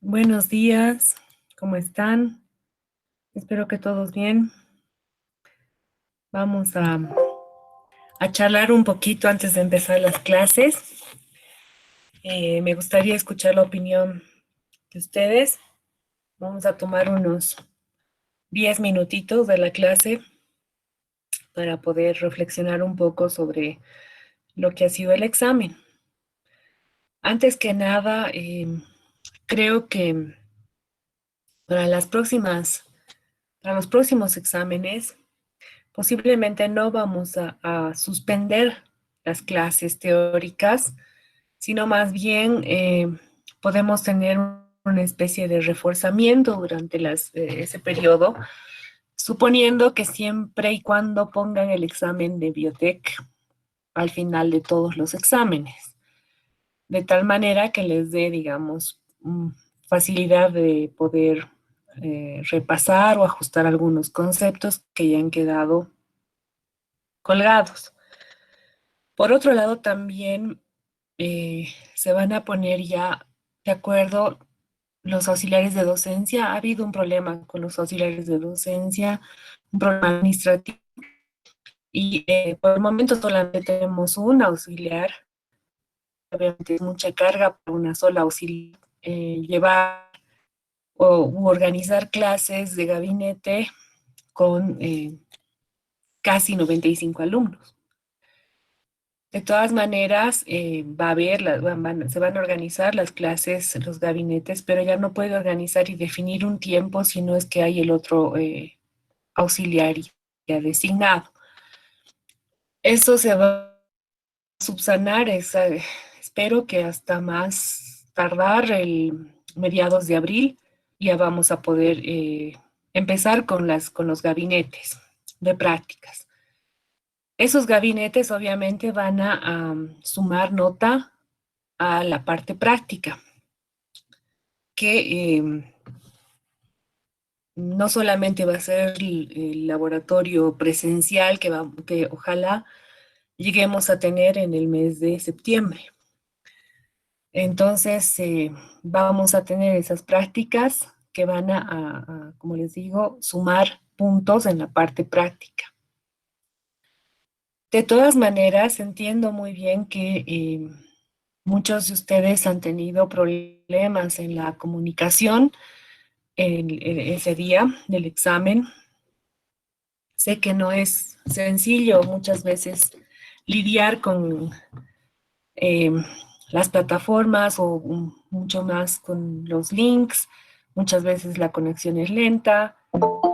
Buenos días, ¿cómo están? Espero que todos bien. Vamos a charlar un poquito antes de empezar las clases. Me gustaría escuchar la opinión de ustedes. Vamos a tomar unos 10 minutitos de la clase para poder reflexionar un poco sobre lo que ha sido el examen. Antes que nada, creo que para para los próximos exámenes, posiblemente no vamos a suspender las clases teóricas, sino más bien podemos tener una especie de reforzamiento durante ese periodo, suponiendo que siempre y cuando pongan el examen de biotech al final de todos los exámenes, de tal manera que les dé, digamos, facilidad de poder repasar o ajustar algunos conceptos que ya han quedado colgados. Por otro lado, también se van a poner ya de acuerdo los auxiliares de docencia. Ha habido un problema con los auxiliares de docencia, un problema administrativo, y por el momento solamente tenemos un auxiliar. Obviamente es mucha carga para una sola auxiliar. Llevar u organizar clases de gabinete con casi 95 alumnos. De todas maneras, va a haber, se van a organizar las clases, los gabinetes, pero ya no puede organizar y definir un tiempo si no es que hay el otro auxiliar ya designado. Eso se va a subsanar, espero que hasta más tardar el mediados de abril ya vamos a poder empezar con los gabinetes de prácticas. Esos gabinetes obviamente van a sumar nota a la parte práctica, que no solamente va a ser el laboratorio presencial que ojalá lleguemos a tener en el mes de septiembre. Entonces, vamos a tener esas prácticas que van como les digo, sumar puntos en la parte práctica. De todas maneras, entiendo muy bien que muchos de ustedes han tenido problemas en la comunicación en ese día del examen. Sé que no es sencillo muchas veces lidiar con eh, las plataformas o mucho más con los links. Muchas veces la conexión es lenta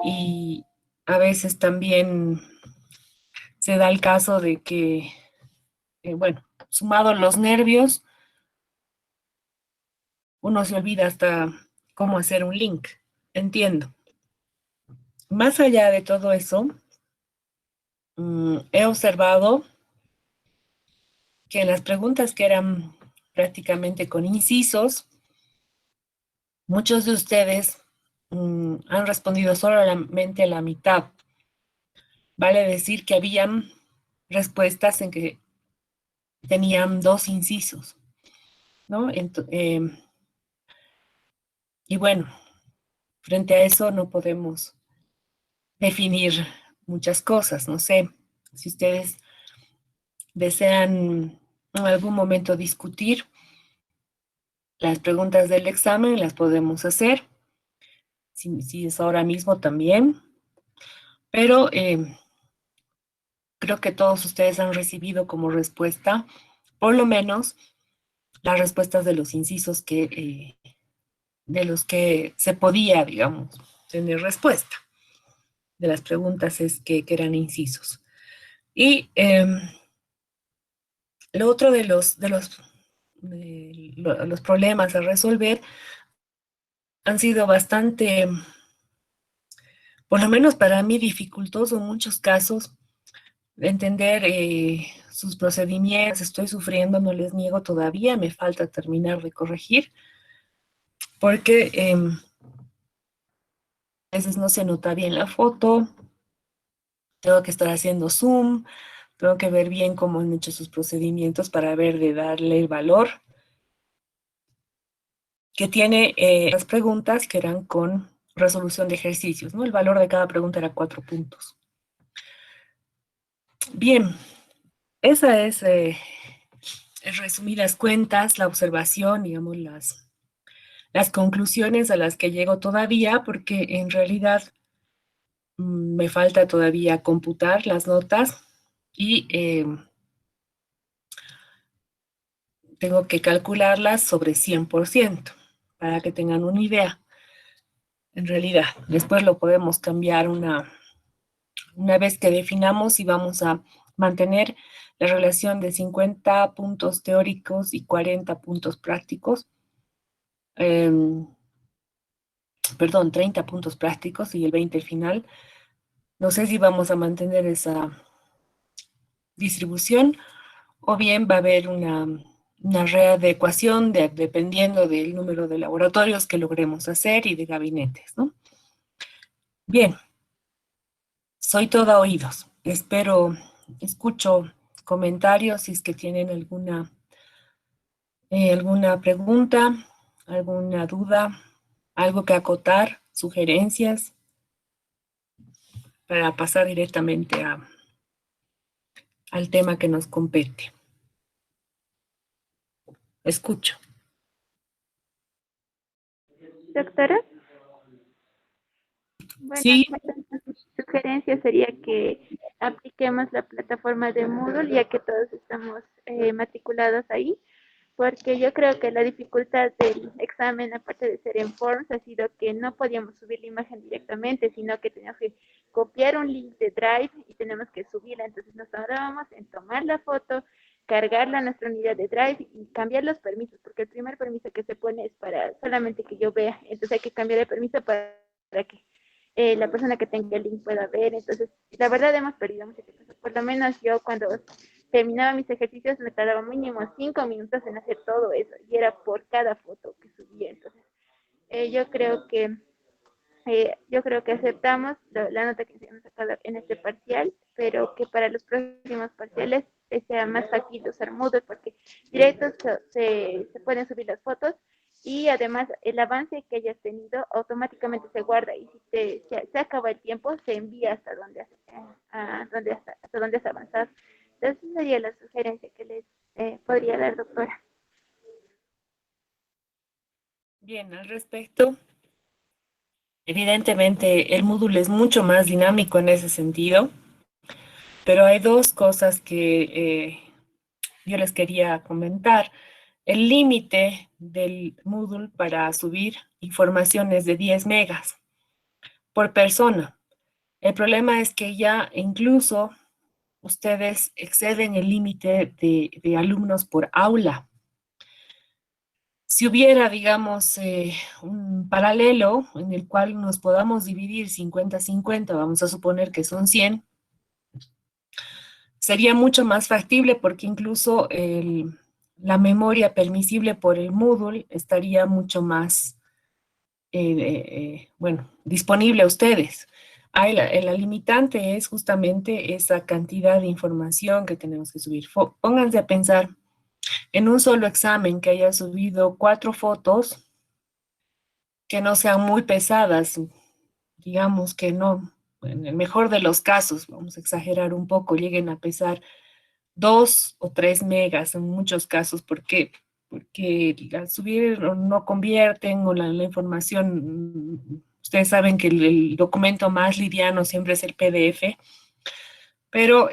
y a veces también se da el caso de que, bueno, sumado los nervios, uno se olvida hasta cómo hacer un link. Entiendo. Más allá de todo eso, he observado que las preguntas que eran prácticamente con incisos, muchos de ustedes han respondido solamente la mitad. Vale decir que habían respuestas en que tenían dos incisos, ¿no? Y bueno, frente a eso no podemos definir muchas cosas. No sé si ustedes desean en algún momento discutir las preguntas del examen, las podemos hacer. Si es ahora mismo también, pero creo que todos ustedes han recibido como respuesta, por lo menos, las respuestas de los incisos de los que se podía, digamos, tener respuesta. De las preguntas es que eran incisos. Y lo otro de los problemas a resolver han sido bastante, por lo menos para mí, dificultoso en muchos casos de entender sus procedimientos. Estoy sufriendo, no les niego todavía, me falta terminar de corregir, porque a veces no se nota bien la foto, tengo que estar haciendo zoom, tengo que ver bien cómo han hecho sus procedimientos para ver de darle el valor que tiene las preguntas que eran con resolución de ejercicios, ¿no? El valor de cada pregunta era 4 puntos. Bien, esa es, en resumidas cuentas, la observación, digamos, las conclusiones a las que llego todavía, porque en realidad me falta todavía computar las notas y tengo que calcularlas sobre 100% para que tengan una idea. En realidad, después lo podemos cambiar una vez que definamos si vamos a mantener la relación de 50 puntos teóricos y 40 puntos prácticos. Perdón, 30 puntos prácticos y el 20 final. No sé si vamos a mantener esa distribución o bien va a haber una readecuación dependiendo del número de laboratorios que logremos hacer y de gabinetes, ¿no? Bien, soy toda oídos. Escucho comentarios si es que tienen alguna pregunta, alguna duda, algo que acotar, sugerencias, para pasar directamente al tema que nos compete. Escucho. Doctora, bueno, Sí, mi sugerencia sería que apliquemos la plataforma de Moodle, ya que todos estamos matriculados ahí, porque yo creo que la dificultad del examen, aparte de ser en Forms, ha sido que no podíamos subir la imagen directamente, sino que teníamos que copiar un link de Drive y tenemos que subirla. Entonces nos tardábamos en tomar la foto, cargarla a nuestra unidad de Drive y cambiar los permisos, porque el primer permiso que se pone es para solamente que yo vea. Entonces hay que cambiar el permiso para que la persona que tenga el link pueda ver. Entonces, la verdad hemos perdido mucho tiempo. Por lo menos yo cuando terminaba mis ejercicios me tardaba mínimo 5 minutos en hacer todo eso y era por cada foto que subía. Entonces, yo creo que aceptamos la nota que hemos sacado en este parcial, pero que para los próximos parciales sea más fácil usar Moodle porque directo se pueden subir las fotos y además el avance que hayas tenido automáticamente se guarda y si se acaba el tiempo se envía hasta donde has avanzado. Entonces esa sería la sugerencia que les podría dar, doctora. bien, al respecto, evidentemente el módulo es mucho más dinámico en ese sentido, pero hay dos cosas que yo les quería comentar. El límite del Moodle para subir información es de 10 megas por persona. El problema es que ya incluso ustedes exceden el límite de alumnos por aula. Si hubiera, digamos, un paralelo en el cual nos podamos dividir 50-50, vamos a suponer que son 100, sería mucho más factible porque incluso la memoria permisible por el Moodle estaría mucho más, bueno, disponible a ustedes. La limitante es justamente esa cantidad de información que tenemos que subir. Pónganse a pensar en un solo examen que haya subido 4 fotos que no sean muy pesadas, digamos que no, en el mejor de los casos, vamos a exagerar un poco, lleguen a pesar 2 o 3 megas en muchos casos, porque al subir no convierten o la información, ustedes saben que el documento más liviano siempre es el PDF, pero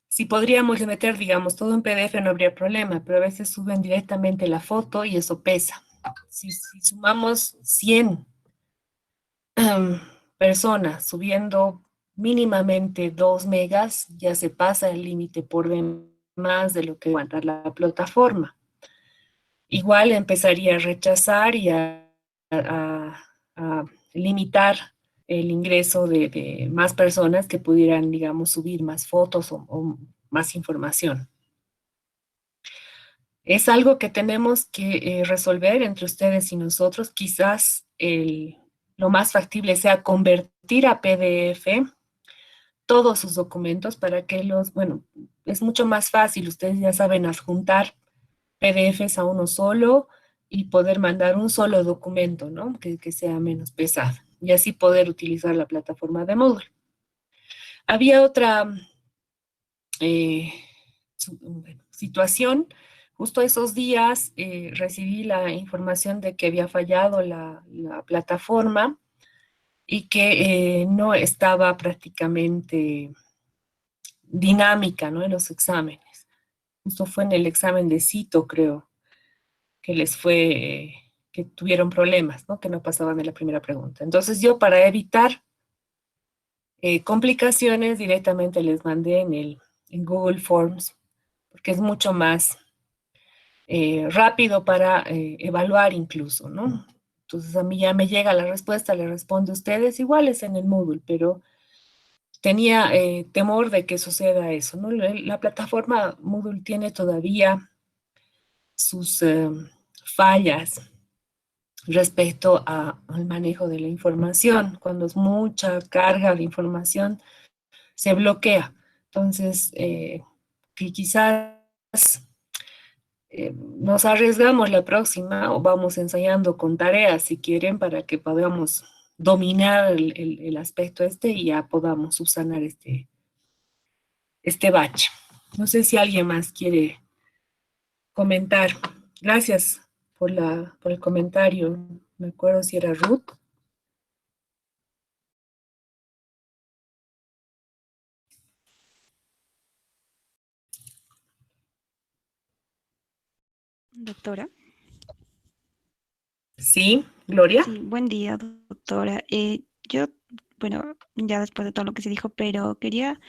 si podríamos meter, digamos, todo en PDF no habría problema, pero a veces suben directamente la foto y eso pesa. Si sumamos 100 personas subiendo mínimamente 2 megas, ya se pasa el límite por demás de lo que aguanta la plataforma. Igual empezaría a rechazar y a limitar el ingreso de más personas que pudieran, digamos, subir más fotos o más información. Es algo que tenemos que resolver entre ustedes y nosotros. Quizás lo más factible sea convertir a PDF todos sus documentos para que bueno, es mucho más fácil. Ustedes ya saben adjuntar PDFs a uno solo y poder mandar un solo documento, ¿no? Que sea menos pesado y así poder utilizar la plataforma de Moodle. Había otra bueno, situación. Justo esos días recibí la información de que había fallado la plataforma y que no estaba prácticamente dinámica, ¿no? En los exámenes. Justo fue en el examen de Cito, creo, que les fue, que tuvieron problemas, ¿no? Que no pasaban de la primera pregunta. Entonces yo para evitar complicaciones directamente les mandé en Google Forms, porque es mucho más rápido para evaluar incluso, ¿no? Entonces a mí ya me llega la respuesta, le responde a ustedes, igual es en el Moodle, pero tenía temor de que suceda eso, ¿no? La plataforma Moodle tiene todavía sus fallas respecto al manejo de la información. Cuando es mucha carga de información, se bloquea. Entonces, que quizás nos arriesgamos la próxima o vamos ensayando con tareas si quieren para que podamos dominar el aspecto este y ya podamos subsanar este bache. No sé si alguien más quiere comentar. Gracias por el comentario. Me acuerdo si era Ruth. Doctora. Sí, Gloria. Sí, buen día, doctora. Yo, bueno, ya después de todo lo que se dijo, pero quería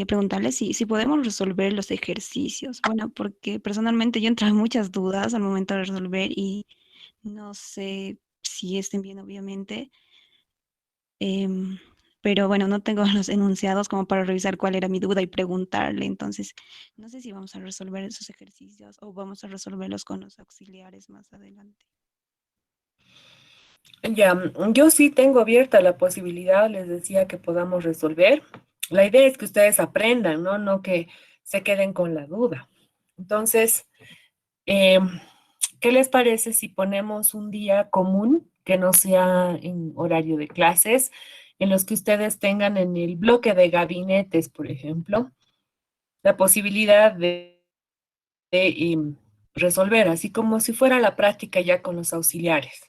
preguntarle si podemos resolver los ejercicios. Bueno, porque personalmente yo entré en muchas dudas al momento de resolver y no sé si estén bien, obviamente. em, pero bueno, no tengo los enunciados como para revisar cuál era mi duda y preguntarle. Entonces, no sé si vamos a resolver esos ejercicios o vamos a resolverlos con los auxiliares más adelante. Ya, yo sí tengo abierta la posibilidad, les decía, que podamos resolver. La idea es que ustedes aprendan, ¿no? No que se queden con la duda. Entonces, eh, ¿qué les parece si ponemos un día común que no sea en horario de clases, en los que ustedes tengan en el bloque de gabinetes, por ejemplo, la posibilidad de resolver, así como si fuera la práctica ya con los auxiliares?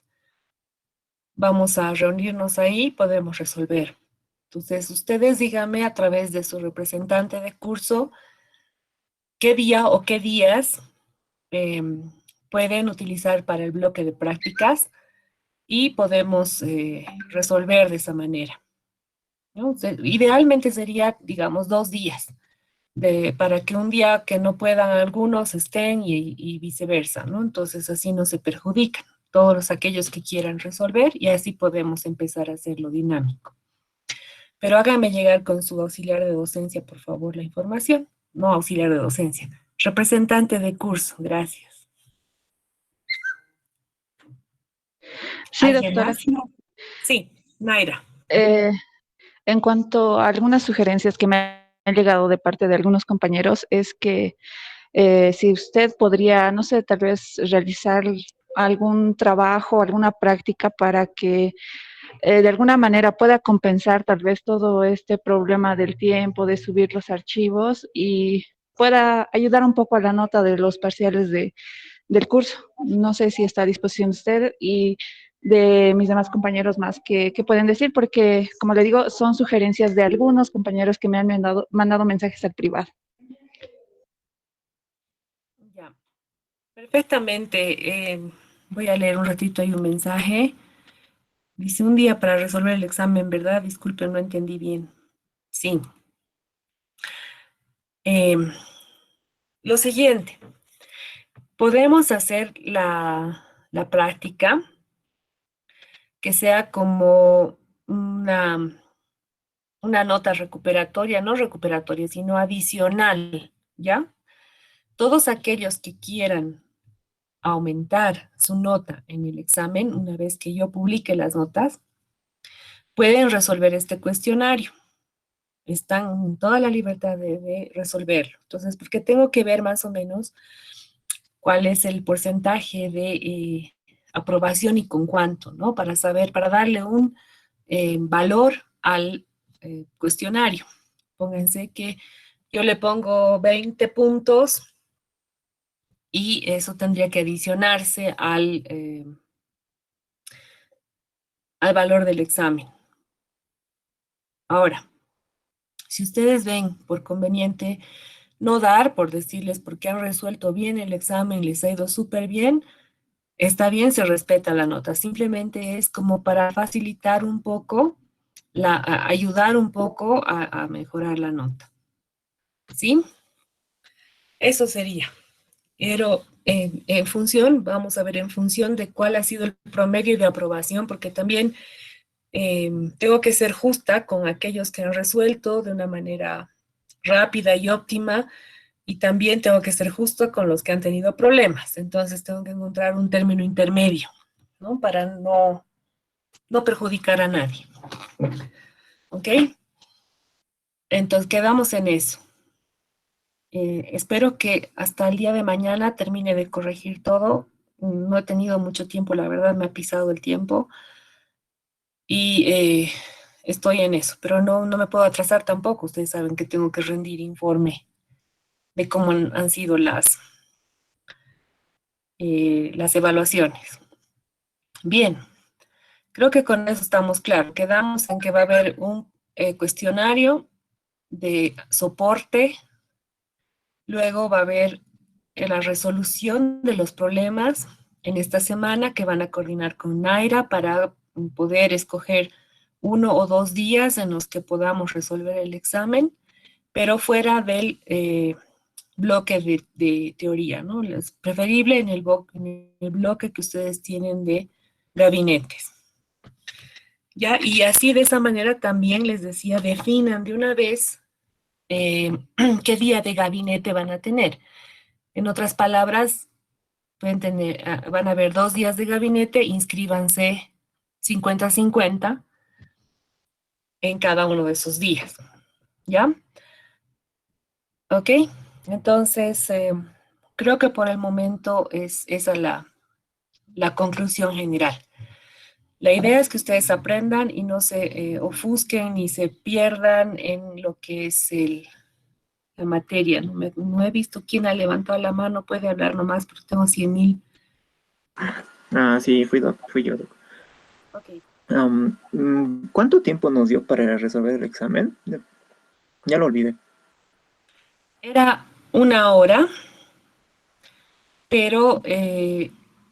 Vamos a reunirnos ahí, podemos resolver. Entonces, ustedes díganme a través de su representante de curso qué día o qué días pueden utilizar para el bloque de prácticas y podemos resolver de esa manera, ¿no? Idealmente sería, digamos, 2 días, para que un día que no puedan algunos estén y viceversa, ¿no? Entonces así no se perjudican todos aquellos que quieran resolver y así podemos empezar a hacerlo dinámico. Pero hágame llegar con su auxiliar de docencia, por favor, la información. No auxiliar de docencia, representante de curso, gracias. Sí, ¿Alguien doctora. más? Sí, Naira. Eh, en cuanto a algunas sugerencias que me han llegado de parte de algunos compañeros, es que si usted podría, no sé, tal vez realizar algún trabajo, alguna práctica para que de alguna manera pueda compensar tal vez todo este problema del tiempo, de subir los archivos y pueda ayudar un poco a la nota de los parciales del curso. No sé si está a disposición de usted y de mis demás compañeros más que pueden decir, porque, como le digo, son sugerencias de algunos compañeros que me han mandado mensajes al privado. Ya, perfectamente. Voy a leer un ratito ahí un mensaje. Dice, un día para resolver el examen, ¿verdad? Disculpe, no entendí bien. Sí. Lo siguiente, podemos hacer la práctica que sea como una nota recuperatoria, no recuperatoria, sino adicional, ¿ya? Todos aquellos que quieran aumentar su nota en el examen, una vez que yo publique las notas, pueden resolver este cuestionario. Están en toda la libertad de resolverlo. Entonces, porque tengo que ver más o menos cuál es el porcentaje de aprobación y con cuánto, ¿no? Para saber, para darle un valor al cuestionario. Pónganse que yo le pongo 20 puntos y eso tendría que adicionarse al valor del examen. Ahora, si ustedes ven por conveniente no dar, por decirles porque han resuelto bien el examen, les ha ido súper bien, está bien, se respeta la nota. Simplemente es como para facilitar un poco, ayudar un poco a mejorar la nota. ¿Sí? Eso sería. Pero en función, vamos a ver en función de cuál ha sido el promedio de aprobación, porque también tengo que ser justa con aquellos que han resuelto de una manera rápida y óptima, y también tengo que ser justo con los que han tenido problemas. Entonces tengo que encontrar un término intermedio, ¿no? Para no perjudicar a nadie. ¿Ok? Entonces quedamos en eso. Espero que hasta el día de mañana termine de corregir todo. No he tenido mucho tiempo, la verdad, me ha pisado el tiempo y estoy en eso, pero no me puedo atrasar tampoco. Ustedes saben que tengo que rendir informe de cómo han sido las evaluaciones. Bien, creo que con eso estamos claros. Quedamos en que va a haber un cuestionario de soporte. Luego va a haber la resolución de los problemas en esta semana que van a coordinar con Naira para poder escoger 1 o 2 días en los que podamos resolver el examen, pero fuera del bloque de teoría, ¿no? Es preferible en el bloque que ustedes tienen de gabinetes. ¿Ya? Y así de esa manera también les decía, definan de una vez qué día de gabinete van a tener. En otras palabras, van a haber 2 días de gabinete, inscríbanse 50-50 en cada uno de esos días. ¿Ya? ¿Ok? Entonces, creo que por el momento es esa la conclusión general. La idea es que ustedes aprendan y no se ofusquen ni se pierdan en lo que es la materia. No he visto quién ha levantado la mano, puede hablar nomás, pero tengo 100,000. Ah, sí, fui yo. Ok. ¿Cuánto tiempo nos dio para resolver el examen? Ya lo olvidé. Era 1 hora, pero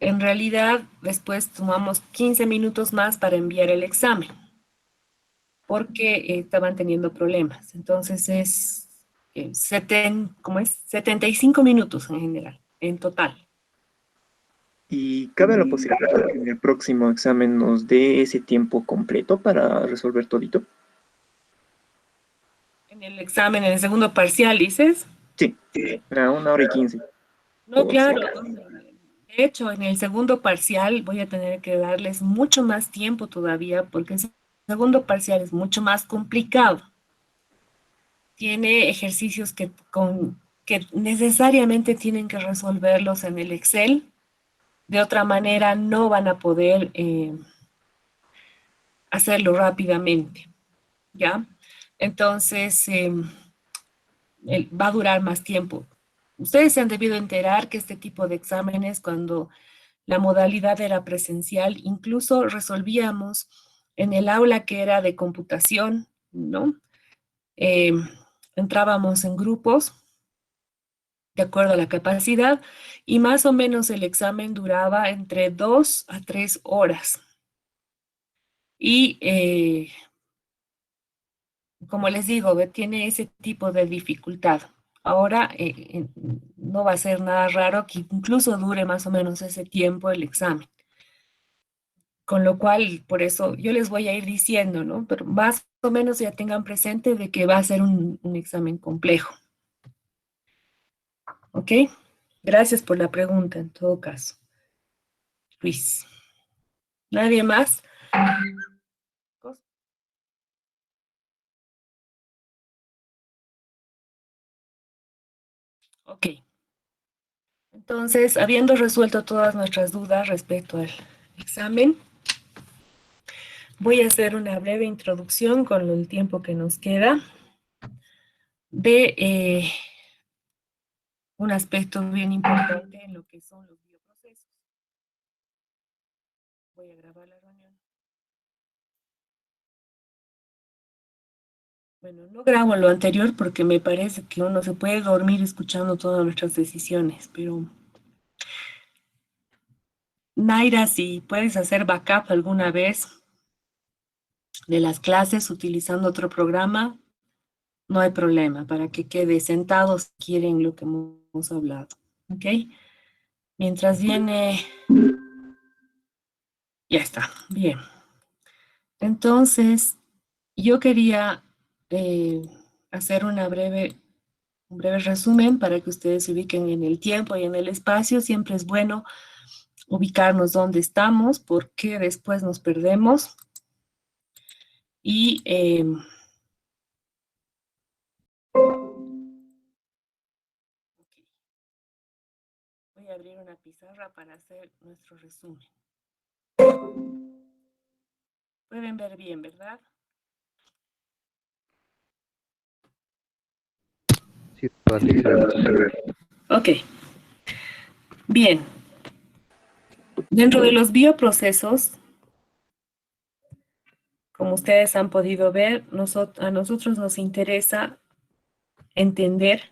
en realidad después tomamos 15 minutos más para enviar el examen, porque estaban teniendo problemas. Entonces ¿cómo es? 75 minutos en general, en total. ¿Y cabe la posibilidad de que en el próximo examen nos dé ese tiempo completo para resolver todito? En el examen, en el segundo parcial, dices. Sí, a 1 hora y 15. No, claro. De hecho, en el segundo parcial voy a tener que darles mucho más tiempo todavía porque el segundo parcial es mucho más complicado. Tiene ejercicios que necesariamente tienen que resolverlos en el Excel. De otra manera, no van a poder hacerlo rápidamente, ¿ya? Entonces, va a durar más tiempo. Ustedes se han debido enterar que este tipo de exámenes, cuando la modalidad era presencial, incluso resolvíamos en el aula que era de computación, ¿no? Eh, Entrábamos en grupos de acuerdo a la capacidad y más o menos el examen duraba entre 2 a 3 horas. Y como les digo, tiene ese tipo de dificultad. Ahora no va a ser nada raro que incluso dure más o menos ese tiempo el examen. Con lo cual, por eso yo les voy a ir diciendo, ¿no? Pero más o menos ya tengan presente de que va a ser un examen complejo. ¿Ok? Gracias por la pregunta, en todo caso. Luis. ¿Nadie más? Ok. Entonces, habiendo resuelto todas nuestras dudas respecto al examen, voy a hacer una breve introducción con el tiempo que nos queda de un aspecto bien importante en lo que son los bioprocesos. Voy a grabar la reunión. Bueno, no grabo lo anterior porque me parece que uno se puede dormir escuchando todas nuestras decisiones, pero Naira, si puedes hacer backup alguna vez de las clases utilizando otro programa, no hay problema, para que quede sentados si quieren lo que hemos hablado, ¿ok? Mientras viene, ya está, bien. Entonces, yo quería hacer un breve resumen para que ustedes se ubiquen en el tiempo y en el espacio. Siempre es bueno ubicarnos dónde estamos, porque después nos perdemos. Y voy a abrir una pizarra para hacer nuestro resumen. Pueden ver bien, ¿verdad? Sí, Patricia. Ok, bien. Dentro de los bioprocesos, como ustedes han podido ver, a nosotros nos interesa entender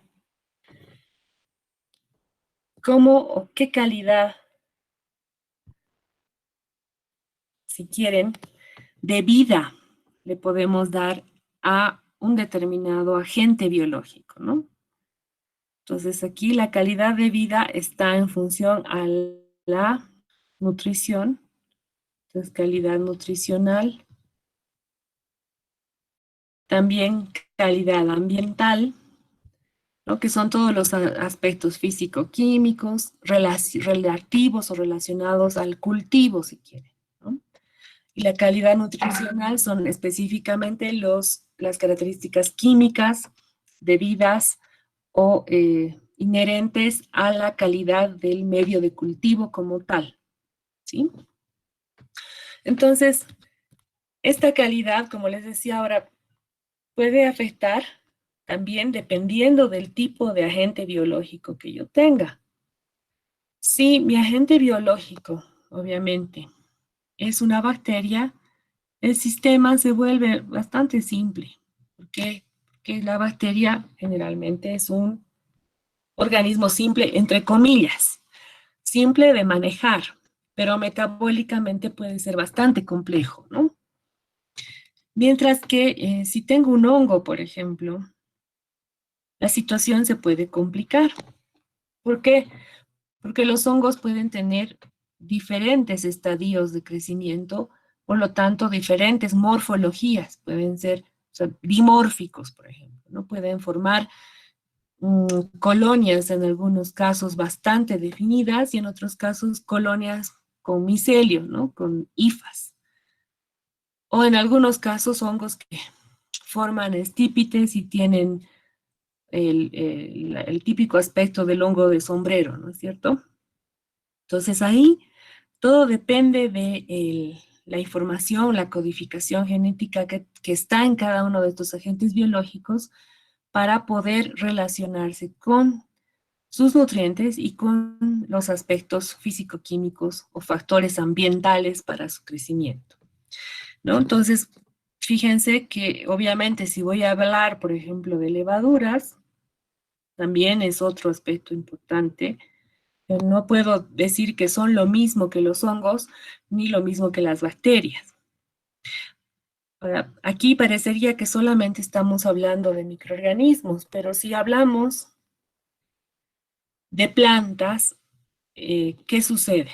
cómo o qué calidad, si quieren, de vida le podemos dar a un determinado agente biológico, ¿no? Entonces aquí la calidad de vida está en función a la nutrición, entonces calidad nutricional, también calidad ambiental, ¿no? Que son todos los aspectos físico-químicos, relativos o relacionados al cultivo, si quieren, ¿no? Y la calidad nutricional son específicamente las características químicas debidas o inherentes a la calidad del medio de cultivo como tal, ¿sí? Entonces, esta calidad, como les decía ahora, puede afectar también dependiendo del tipo de agente biológico que yo tenga. Si mi agente biológico, obviamente, es una bacteria, el sistema se vuelve bastante simple. ¿Por qué? Porque la bacteria generalmente es un organismo simple, entre comillas, simple de manejar, pero metabólicamente puede ser bastante complejo, ¿no? Mientras que si tengo un hongo, por ejemplo, la situación se puede complicar. ¿Por qué? Porque los hongos pueden tener diferentes estadios de crecimiento, por lo tanto, diferentes morfologías, pueden ser, o sea, dimórficos, por ejemplo, ¿no? Pueden formar colonias en algunos casos bastante definidas y en otros casos colonias con micelio, ¿no? Con hifas. O en algunos casos hongos que forman estípites y tienen el típico aspecto del hongo de sombrero, ¿no es cierto? Entonces ahí todo depende de la información, la codificación genética que está en cada uno de estos agentes biológicos para poder relacionarse con sus nutrientes y con los aspectos físico-químicos o factores ambientales para su crecimiento, ¿no? Entonces, fíjense que obviamente si voy a hablar, por ejemplo, de levaduras, también es otro aspecto importante. No puedo decir que son lo mismo que los hongos, ni lo mismo que las bacterias. Ahora, aquí parecería que solamente estamos hablando de microorganismos, pero si hablamos de plantas, ¿qué sucede?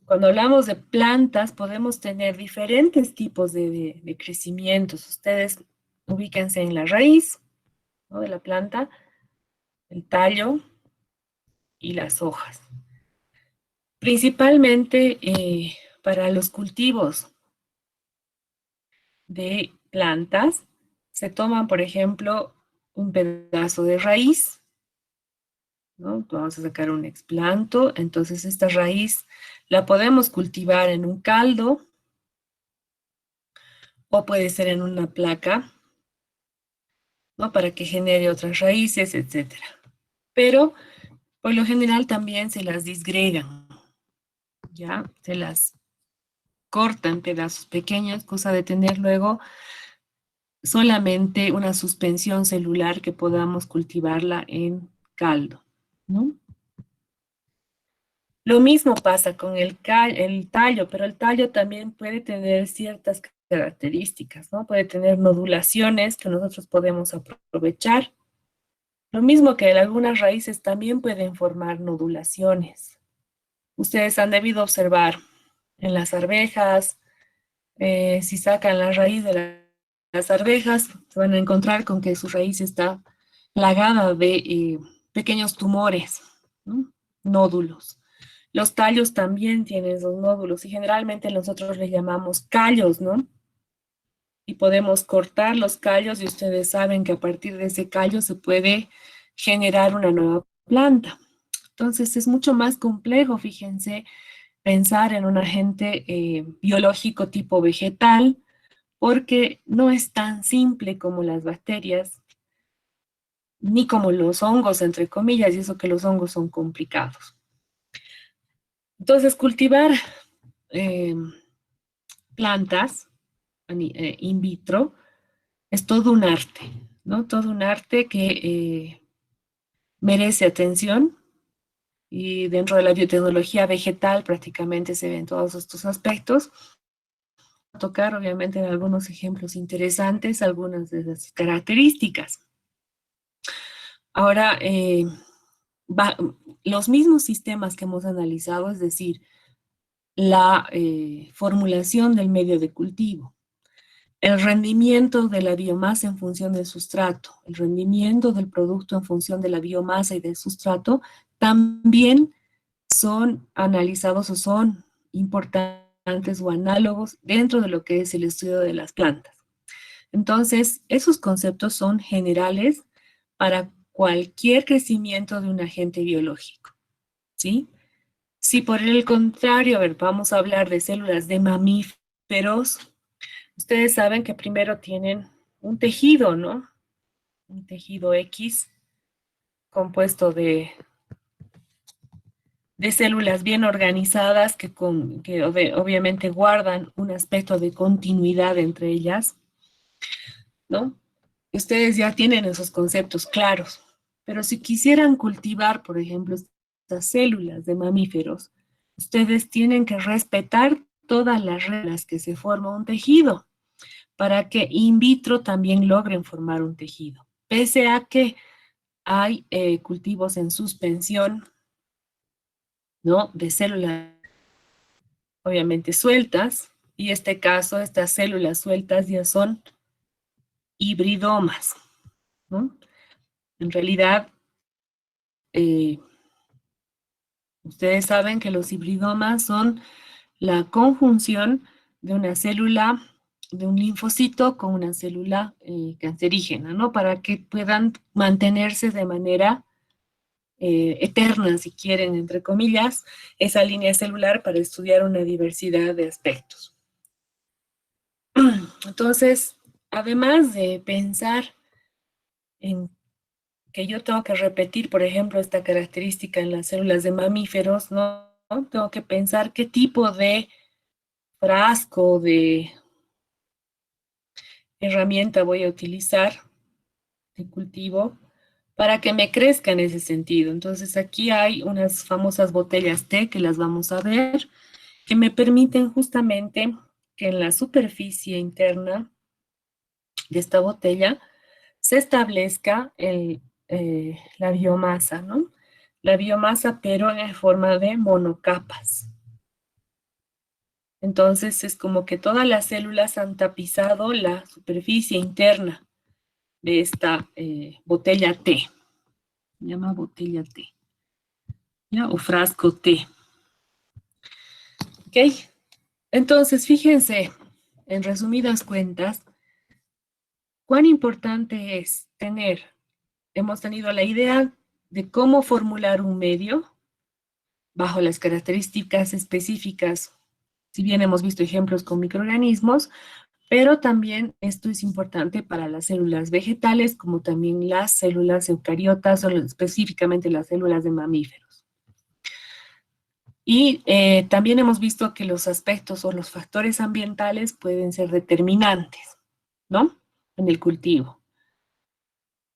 Cuando hablamos de plantas, podemos tener diferentes tipos de crecimientos. Ustedes ubíquense en la raíz, ¿no? De la planta, el tallo y las hojas. Principalmente para los cultivos de plantas, se toman, por ejemplo, un pedazo de raíz ¿no? Vamos a sacar un explanto, entonces esta raíz la podemos cultivar en un caldo o puede ser en una placa, ¿no? Para que genere otras raíces, etcétera. Pero por lo general también se las disgregan, ¿ya? Se las cortan en pedazos pequeños, cosa de tener luego solamente una suspensión celular que podamos cultivarla en caldo, ¿no? Lo mismo pasa con el tallo, pero el tallo también puede tener ciertas características, ¿no? Puede tener nodulaciones que nosotros podemos aprovechar. Lo mismo que algunas raíces también pueden formar nodulaciones. Ustedes han debido observar en las arvejas, si sacan la raíz de las arvejas, se van a encontrar con que su raíz está plagada de pequeños tumores, ¿no? Nódulos. Los tallos también tienen esos nódulos y generalmente nosotros les llamamos callos, ¿no? Y podemos cortar los callos y ustedes saben que a partir de ese callo se puede generar una nueva planta. Entonces es mucho más complejo, fíjense, pensar en un agente biológico tipo vegetal, porque no es tan simple como las bacterias, ni como los hongos, entre comillas, y eso que los hongos son complicados. Entonces, cultivar plantas in vitro es todo un arte, ¿no? Todo un arte que merece atención y dentro de la biotecnología vegetal prácticamente se ven todos estos aspectos. Tocar obviamente en algunos ejemplos interesantes algunas de las características. Ahora, los mismos sistemas que hemos analizado, es decir, la formulación del medio de cultivo, el rendimiento de la biomasa en función del sustrato, el rendimiento del producto en función de la biomasa y del sustrato, también son analizados o son importantes o análogos dentro de lo que es el estudio de las plantas. Entonces, esos conceptos son generales para cualquier crecimiento de un agente biológico, ¿sí? Si por el contrario, a ver, vamos a hablar de células de mamíferos, ustedes saben que primero tienen un tejido, ¿no? Un tejido X compuesto de células bien organizadas que obviamente guardan un aspecto de continuidad entre ellas, ¿no? Ustedes ya tienen esos conceptos claros, pero si quisieran cultivar, por ejemplo, estas células de mamíferos, ustedes tienen que respetar todas las reglas que se forma un tejido para que in vitro también logren formar un tejido, pese a que hay cultivos en suspensión, ¿no? De células obviamente sueltas, y este caso, estas células sueltas ya son hibridomas, ¿no? En realidad, ustedes saben que los hibridomas son la conjunción de una célula, de un linfocito con una célula cancerígena, ¿no? Para que puedan mantenerse de manera eterna, si quieren, entre comillas, esa línea celular para estudiar una diversidad de aspectos. Entonces, además de pensar en que yo tengo que repetir, por ejemplo, esta característica en las células de mamíferos, ¿no? Tengo que pensar qué tipo de frasco, de herramienta voy a utilizar de cultivo para que me crezca en ese sentido. Entonces, aquí hay unas famosas botellas T que las vamos a ver, que me permiten justamente que en la superficie interna de esta botella se establezca la biomasa, ¿no? La biomasa, pero en forma de monocapas. Entonces, es como que todas las células han tapizado la superficie interna de esta botella T. Se llama botella T, ¿ya? O frasco T. ¿Ok? Entonces, fíjense, en resumidas cuentas, cuán importante es hemos tenido la idea de cómo formular un medio bajo las características específicas. Si bien hemos visto ejemplos con microorganismos, pero también esto es importante para las células vegetales, como también las células eucariotas o específicamente las células de mamíferos. Y también hemos visto que los aspectos o los factores ambientales pueden ser determinantes, ¿no? En el cultivo.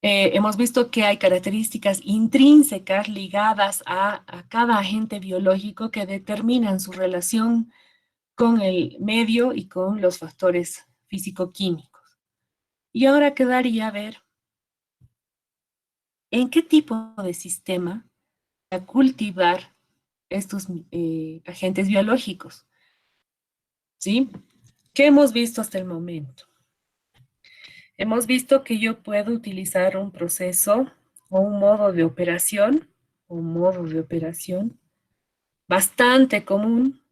Hemos visto que hay características intrínsecas ligadas a cada agente biológico que determinan su relación con el medio y con los factores físico-químicos. Y ahora quedaría ver en qué tipo de sistema a cultivar estos agentes biológicos, ¿sí? ¿Qué hemos visto hasta el momento? Hemos visto que yo puedo utilizar un proceso o un modo de operación, bastante común,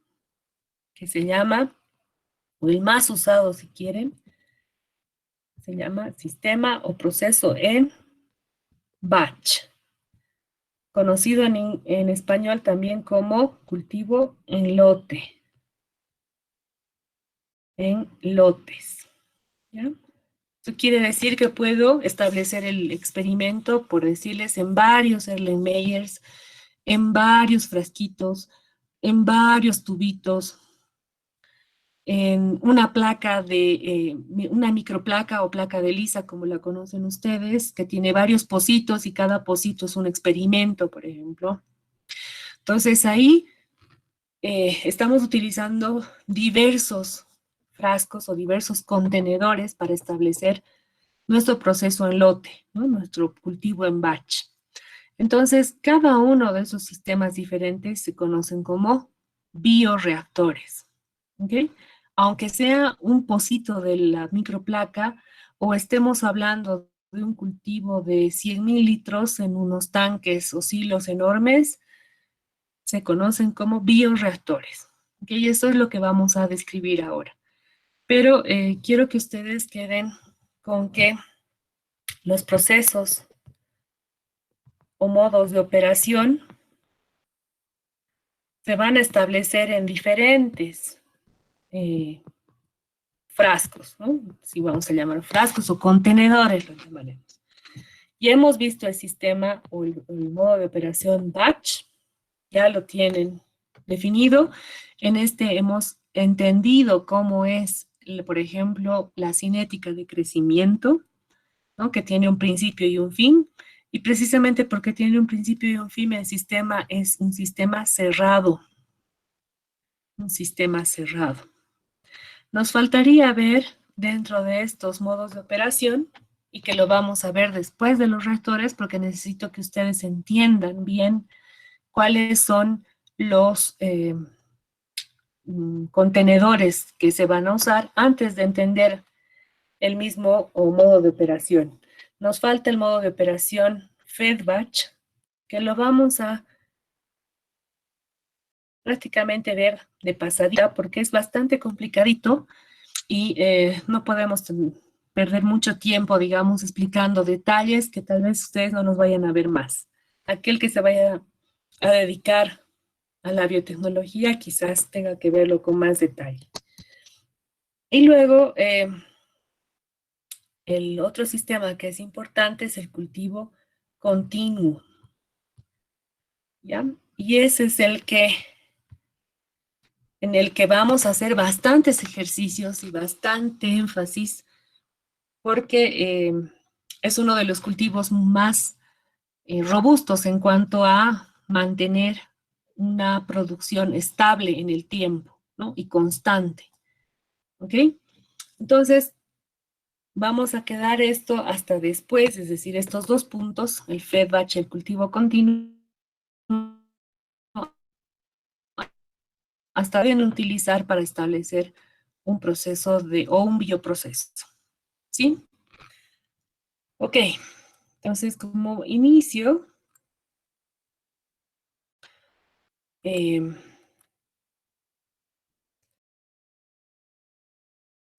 que se llama, o el más usado si quieren, se llama sistema o proceso en batch, conocido en español también como cultivo en lote, en lotes. ¿Ya? Esto quiere decir que puedo establecer el experimento, por decirles, en varios Erlenmeyers, en varios frasquitos, en varios tubitos, en una placa una microplaca o placa de lisa, como la conocen ustedes, que tiene varios pocitos y cada pocito es un experimento, por ejemplo. Entonces ahí estamos utilizando diversos frascos o diversos contenedores para establecer nuestro proceso en lote, ¿no? Nuestro cultivo en batch. Entonces, cada uno de esos sistemas diferentes se conocen como bioreactores. ¿Ok? Aunque sea un pocito de la microplaca o estemos hablando de un cultivo de 100,000 litros en unos tanques o silos enormes, se conocen como bioreactores. ¿Ok? Y eso es lo que vamos a describir ahora. Pero quiero que ustedes queden con que los procesos o modos de operación se van a establecer en diferentes frascos, ¿no? Si vamos a llamar frascos o contenedores, lo llamaremos. Ya hemos visto el sistema o el modo de operación batch, ya lo tienen definido. En este hemos entendido cómo es, por ejemplo, la cinética de crecimiento, ¿no? Que tiene un principio y un fin. Y precisamente porque tiene un principio y un fin, el sistema es un sistema cerrado. Un sistema cerrado. Nos faltaría ver dentro de estos modos de operación, y que lo vamos a ver después de los reactores, porque necesito que ustedes entiendan bien cuáles son los contenedores que se van a usar antes de entender el mismo o modo de operación. Nos falta el modo de operación fed batch, que lo vamos a prácticamente ver de pasadita porque es bastante complicadito y no podemos perder mucho tiempo, digamos, explicando detalles que tal vez ustedes no nos vayan a ver más. Aquel que se vaya a dedicar a la biotecnología quizás tenga que verlo con más detalle. Y luego, el otro sistema que es importante es el cultivo continuo, ¿ya? Y ese es el que, en el que vamos a hacer bastantes ejercicios y bastante énfasis, porque es uno de los cultivos más robustos en cuanto a mantener una producción estable en el tiempo, ¿no? Y constante, ¿ok? Entonces, vamos a quedar esto hasta después, es decir, estos dos puntos, el fed batch, el cultivo continuo, hasta bien utilizar para establecer un proceso o un bioproceso, ¿sí? Ok, entonces como inicio,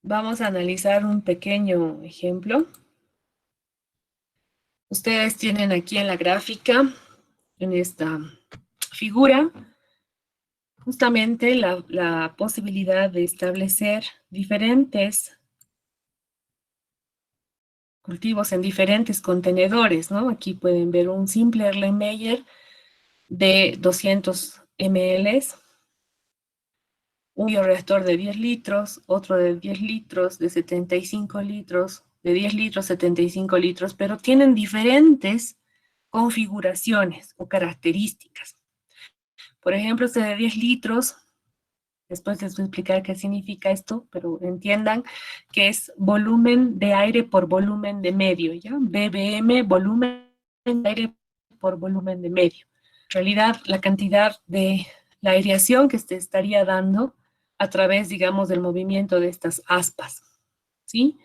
vamos a analizar un pequeño ejemplo Ustedes tienen aquí en la gráfica, en esta figura, justamente la posibilidad de establecer diferentes cultivos en diferentes contenedores, ¿no? Aquí pueden ver un simple Erlenmeyer de 200 ml, un bioreactor de 10 litros, otro de 10 litros, de 75 litros, de 10 litros, 75 litros, pero tienen diferentes configuraciones o características. Por ejemplo, este de 10 litros, después les voy a explicar qué significa esto, pero entiendan que es volumen de aire por volumen de medio, ¿ya? BBM, volumen de aire por volumen de medio. En realidad, la cantidad de la aireación que se estaría dando a través, digamos, del movimiento de estas aspas, ¿sí?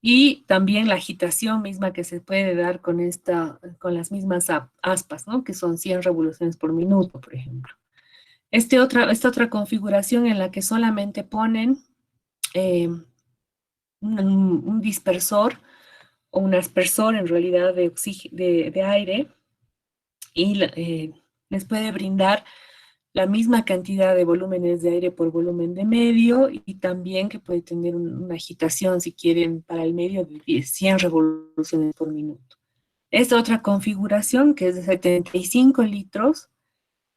Y también la agitación misma que se puede dar con las mismas aspas, ¿no? Que son 100 revoluciones por minuto, por ejemplo. Esta otra configuración en la que solamente ponen un dispersor o un aspersor en realidad de aire y les puede brindar la misma cantidad de volúmenes de aire por volumen de medio y también que puede tener una agitación, si quieren, para el medio de 100 revoluciones por minuto. Esta otra configuración que es de 75 litros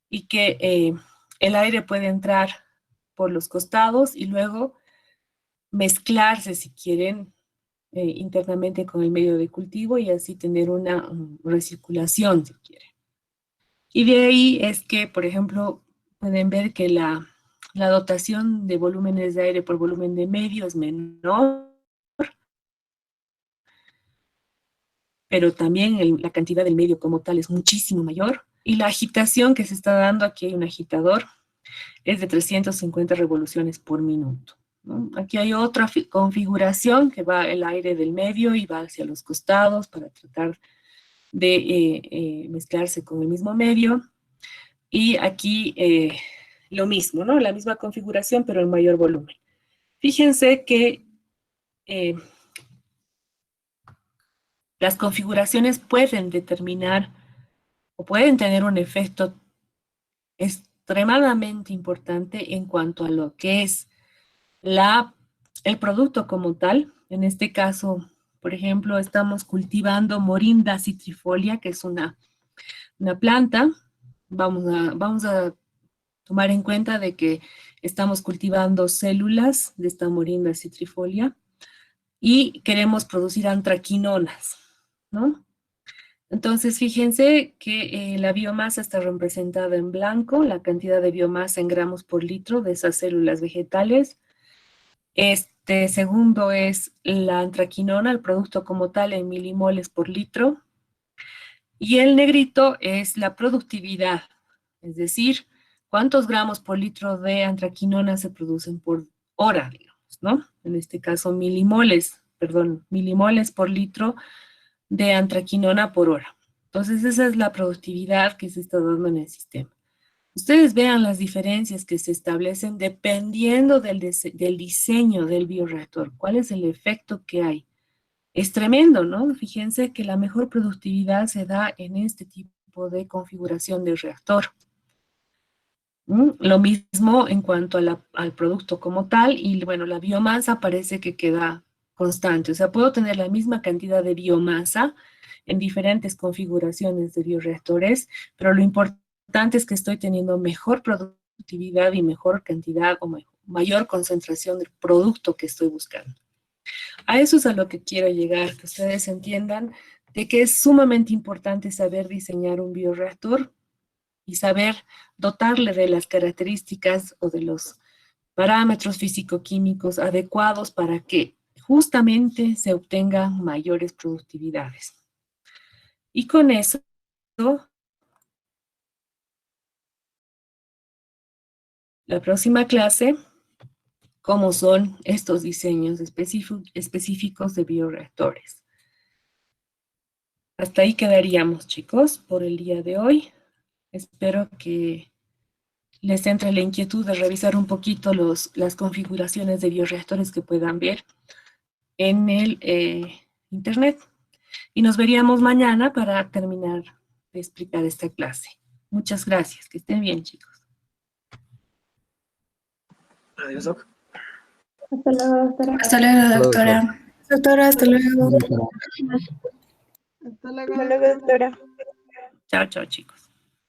y que el aire puede entrar por los costados y luego mezclarse, si quieren, internamente con el medio de cultivo y así tener una recirculación, si quieren. Y de ahí es que, por ejemplo, pueden ver que la dotación de volúmenes de aire por volumen de medio es menor, pero también la cantidad del medio como tal es muchísimo mayor. Y la agitación que se está dando, aquí hay un agitador, es de 350 revoluciones por minuto, ¿no? Aquí hay otra configuración que va el aire del medio y va hacia los costados para tratar de mezclarse con el mismo medio. Y aquí lo mismo, ¿no? La misma configuración, pero en mayor volumen. Fíjense que las configuraciones pueden determinar o pueden tener un efecto extremadamente importante en cuanto a lo que es el producto como tal. En este caso, por ejemplo, estamos cultivando Morinda citrifolia, que es una planta. Vamos a tomar en cuenta de que estamos cultivando células de esta Morinda citrifolia y queremos producir antraquinonas, ¿no? Entonces, fíjense que la biomasa está representada en blanco, la cantidad de biomasa en gramos por litro de esas células vegetales. Este segundo es la antraquinona, el producto como tal en milimoles por litro. Y el negrito es la productividad, es decir, cuántos gramos por litro de antraquinona se producen por hora, digamos, ¿no? En este caso, milimoles por litro de antraquinona por hora. Entonces, esa es la productividad que se está dando en el sistema. Ustedes vean las diferencias que se establecen dependiendo del diseño del bioreactor. ¿Cuál es el efecto que hay? Es tremendo, ¿no? Fíjense que la mejor productividad se da en este tipo de configuración de reactor. Lo mismo en cuanto al producto como tal, y bueno, la biomasa parece que queda constante. O sea, puedo tener la misma cantidad de biomasa en diferentes configuraciones de bioreactores, pero lo importante es que estoy teniendo mejor productividad y mejor cantidad o mayor concentración del producto que estoy buscando. A eso es a lo que quiero llegar, que ustedes entiendan de que es sumamente importante saber diseñar un bioreactor y saber dotarle de las características o de los parámetros físico-químicos adecuados para que justamente se obtengan mayores productividades. Y con eso, la próxima clase, cómo son estos diseños específicos de bioreactores. Hasta ahí quedaríamos, chicos, por el día de hoy. Espero que les entre la inquietud de revisar un poquito las configuraciones de bioreactores que puedan ver en el internet. y nos veríamos mañana para terminar de explicar esta clase. Muchas gracias. Que estén bien, chicos. Adiós, Doc. Hasta luego, doctora. Hasta luego, doctora. Doctora, hasta luego. Hasta luego, doctora. Chao, chao, chicos.